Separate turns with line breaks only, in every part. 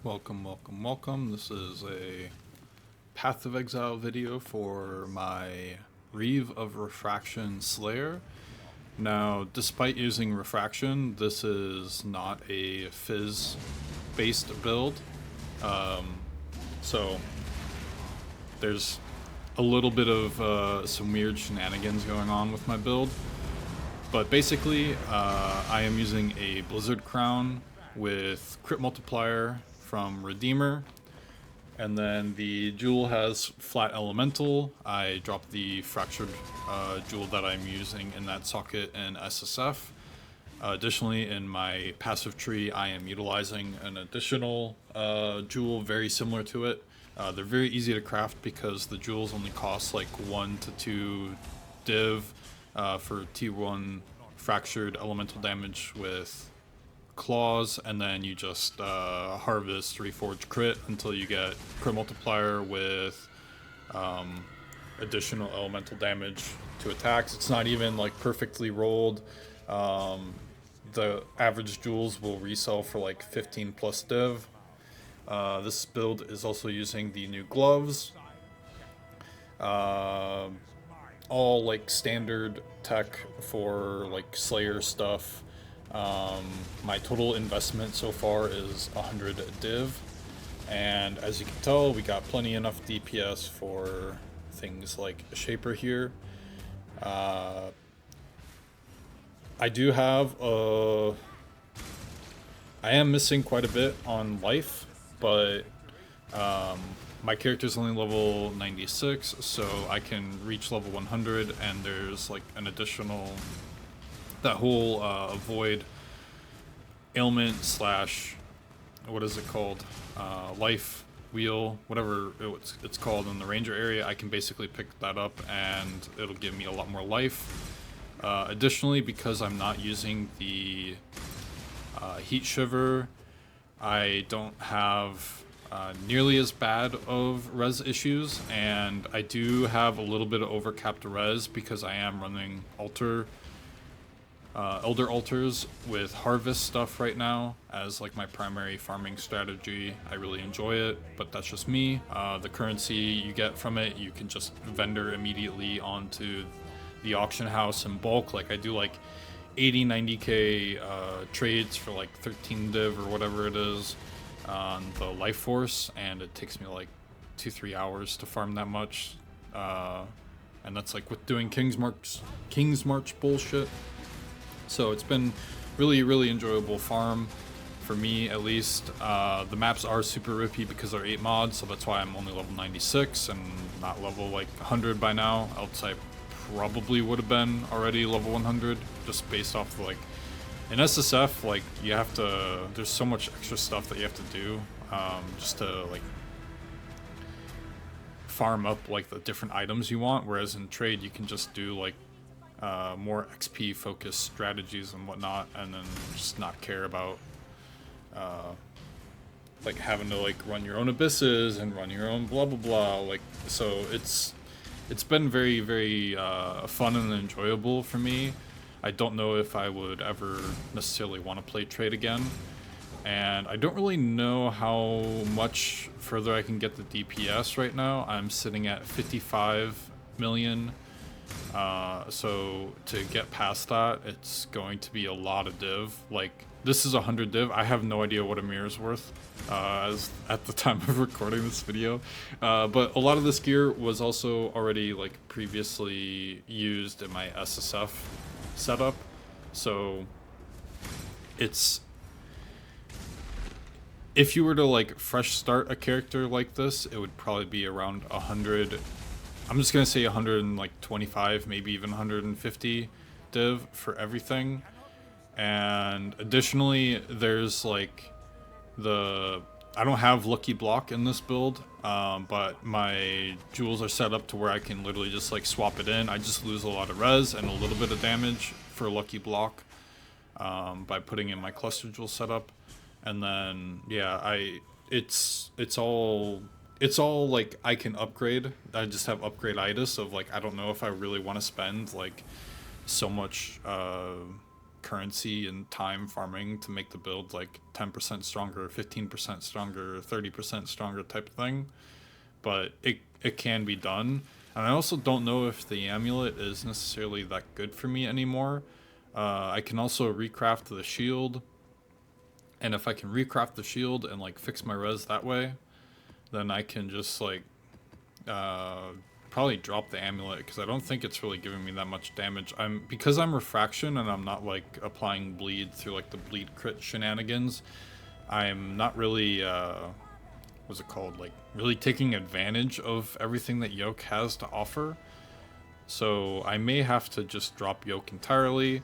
Welcome, welcome, welcome. This is a Path of Exile video for my Reave of Refraction Slayer. Now, despite using Refraction, this is not a Fizz-based build. So, there's a little bit of some weird shenanigans going on with my build. But basically, I am using a Blizzard Crown with Crit Multiplier from Redeemer, and then the jewel has flat elemental. I dropped the fractured jewel that I'm using in that socket in SSF. Additionally, in my passive tree, I am utilizing an additional jewel very similar to it. They're very easy to craft because the jewels only cost like 1 to 2 div for T1 fractured elemental damage with claws, and then you just harvest reforged crit until you get crit multiplier with additional elemental damage to attacks. It's not even like perfectly rolled. The average jewels will resell for like 15 plus div. This build is also using the new gloves. All like standard tech for like Slayer stuff. My total investment so far is 100 div, and as you can tell, we got plenty enough DPS for things like a Shaper here. I do have I am missing quite a bit on life, but my character's only level 96, so I can reach level 100, and there's like an additional, that whole avoid ailment slash, what is it called, life wheel, whatever it's called in the ranger area. I can basically pick that up and it'll give me a lot more life. Additionally, because I'm not using the heat shiver, I don't have nearly as bad of res issues, and I do have a little bit of overcapped res because I am running Elder Altars with harvest stuff right now as like my primary farming strategy. I really enjoy it, but that's just me. The currency you get from it, you can just vendor immediately onto the auction house in bulk. Like I do like 80-90k trades for like 13 div or whatever it is on the life force, and it takes me like 2-3 hours to farm that much, and that's like with doing King's March bullshit. So it's been really enjoyable farm for me, at least. The maps are super rippy because they're 8 mods, so that's why I'm only level 96 and not level like 100 by now, else I probably would have been already level 100, just based off of like, in SSF, like you have to, there's so much extra stuff that you have to do just to like farm up like the different items you want, whereas in trade you can just do like more XP focused strategies and whatnot, and then just not care about like having to like run your own abysses and run your own blah blah blah. Like, so it's been very fun and enjoyable for me. I don't know if I would ever necessarily want to play trade again, and I don't really know how much further I can get the DPS right now. I'm sitting at 55 million. So to get past that, it's going to be a lot of div. Like, this is 100 div. I have no idea what a mirror's worth as at the time of recording this video, but a lot of this gear was also already like previously used in my SSF setup, so it's, if you were to like fresh start a character like this, it would probably be around 100. I'm just gonna say 125, maybe even 150 div for everything. And additionally, there's like I don't have Lucky Block in this build, but my jewels are set up to where I can literally just like swap it in. I just lose a lot of res and a little bit of damage for Lucky Block by putting in my cluster jewel setup. And then yeah, it's all like I can upgrade. I just have upgrade-itis of like, I don't know if I really want to spend like so much currency and time farming to make the build like 10% stronger, 15% stronger, 30% stronger type of thing. But it can be done. And I also don't know if the amulet is necessarily that good for me anymore. I can also recraft the shield. And if I can recraft the shield and like fix my res that way, then I can just like probably drop the amulet, because I don't think it's really giving me that much damage. Because I'm refraction and I'm not like applying bleed through like the bleed crit shenanigans, I'm not really what's it called, like really taking advantage of everything that Yoke has to offer. So I may have to just drop Yoke entirely.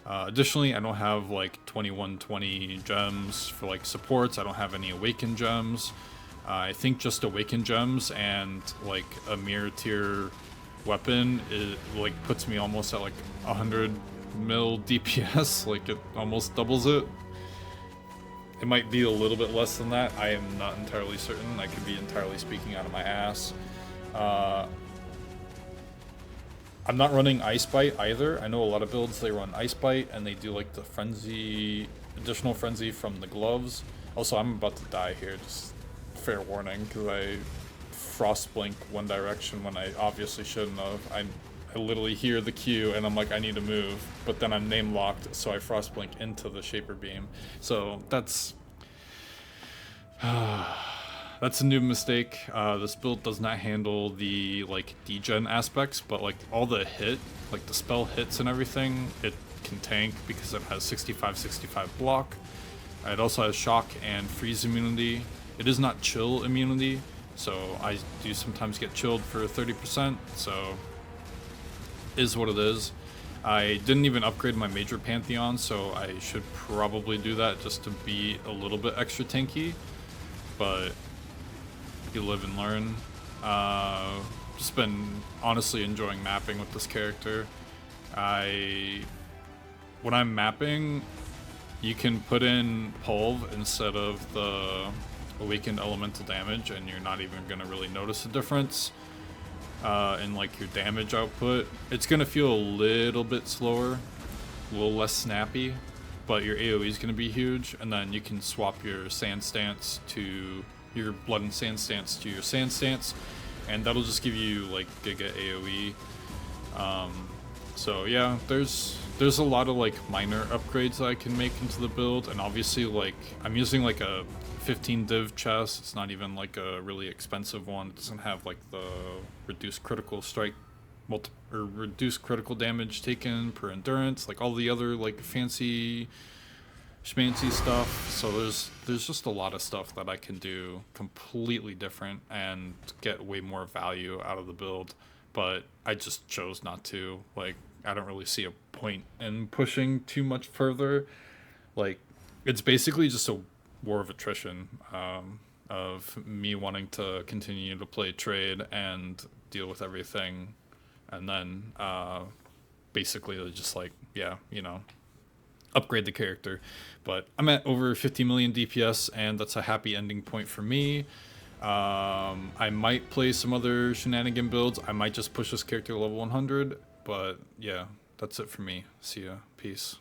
Additionally, I don't have like 2120 gems for like supports. I don't have any awakened gems. I think just awakened gems and like a mirror tier weapon like puts me almost at like 100 mil DPS. Like it almost doubles it. It might be a little bit less than that. I am not entirely certain. I could be entirely speaking out of my ass. I'm not running Ice Bite either. I know a lot of builds they run Ice Bite and they do like the frenzy, additional frenzy from the gloves. Also, I'm about to die here, just fair warning, because I frost blink one direction when I obviously shouldn't have. I literally hear the cue and I'm like, I need to move, but then I'm name locked, so I frost blink into the Shaper Beam. So that's that's a new mistake. This build does not handle the like degen aspects, but like all the hit, like the spell hits and everything, it can tank because it has 65-65 block. It also has shock and freeze immunity. It is not chill immunity, so I do sometimes get chilled for 30%, so is what it is. I didn't even upgrade my major Pantheon, so I should probably do that just to be a little bit extra tanky, but you live and learn. Just been honestly enjoying mapping with this character. When I'm mapping, you can put in Pulv instead of the awakened elemental damage, and you're not even gonna really notice a difference in like your damage output. It's gonna feel a little bit slower, a little less snappy, but your AoE is gonna be huge. And then you can swap your sand stance to your blood and sand stance to your sand stance, and that'll just give you like giga AoE. So yeah, there's a lot of like minor upgrades that I can make into the build, and obviously like I'm using like a 15 div chest. It's not even like a really expensive one. It doesn't have like the reduced critical strike or reduced critical damage taken per endurance, like all the other like fancy schmancy stuff. So there's just a lot of stuff that I can do completely different and get way more value out of the build, but I just chose not to. Like, I don't really see a point in pushing too much further. Like, it's basically just a war of attrition, of me wanting to continue to play trade and deal with everything, and then basically just like, yeah, you know, upgrade the character. But I'm at over 50 million DPS, and that's a happy ending point for me. I might play some other shenanigan builds. I might just push this character to level 100, but yeah, that's it for me. See ya. Peace.